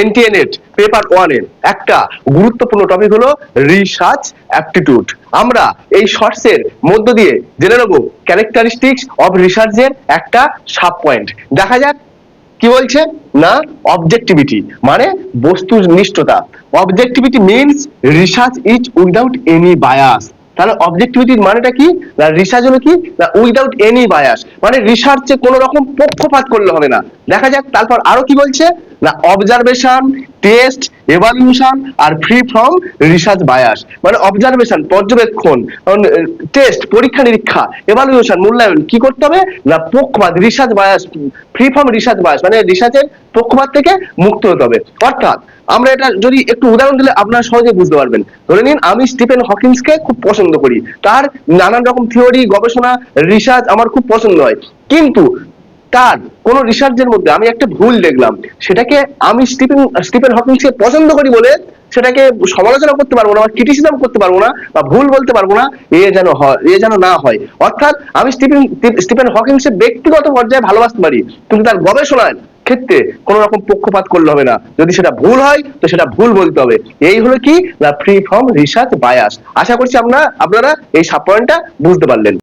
এনটিএনএট paper 1 এর একটা গুরুত্বপূর্ণ টপিক হলো রিসার্চ অ্যাপটিটিউড। আমরা এই শর্টসের মধ্য দিয়ে জেনে নেব ক্যারেক্টারিস্টিক্স অফ রিসার্চের একটা সাব পয়েন্ট। দেখা যাক কি বলছে না, অবজেক্টিভিটি মানে বস্তুনিষ্ঠতা। Objectivity means research is without any bias. তাহলে অবজেক্টিভিটির মানেটা কি না, রিসার্চ হলো কি না উইদাউট এনি বায়াস, মানে রিসার্চে কোনো রকম পক্ষপাত করলে হবে না। দেখা যাক তারপর আরো কি বলছে না, অবজারভেশন, টেস্ট, এভালুয়েশন আর ফ্রি ফ্রম রিসার্চ বায়াস। মানে অবজারভেশন পর্যবেক্ষণ, টেস্ট পরীক্ষা নিরীক্ষা, এভালুয়েশন মূল্যায়ন, কি করতে হবে না পক্ষপাত research bias, free from research bias মানে রিসার্চের পক্ষপাত থেকে মুক্ত হতে হবে। অর্থাৎ আমরা এটা যদি একটু উদাহরণ দিলে আপনারা সহজে বুঝতে পারবেন। ধরে নিন আমি স্টিফেন হকিন্সকে খুব পছন্দ করি, তার নানান রকম থিওরি, গবেষণা, রিসার্চ আমার খুব পছন্দ হয়, কিন্তু তার কোন রিসার্চের মধ্যে আমি একটা ভুল দেখলাম, সেটাকে আমি স্টিফেন হকিন্সকে পছন্দ করি বলে সেটাকে সমালোচনা করতে পারবো না বা ক্রিটিসিজম করতে পারবো না বা ভুল বলতে পারবো না, এ যেন না হয়। অর্থাৎ আমি স্টিফেন হকিন্সের ব্যক্তিগত পর্যায়ে ভালোবাসতে পারি, কিন্তু তার গবেষণার ক্ষেত্রে কোন রকম পক্ষপাত করলে হবে না। যদি সেটা ভুল হয় তো সেটা ভুল বলতে হবে। এই হলো কি না ফ্রি ফ্রম রিসার্চ বায়াস। আশা করছি আপনারা এই সাব পয়েন্টটা বুঝতে পারলেন।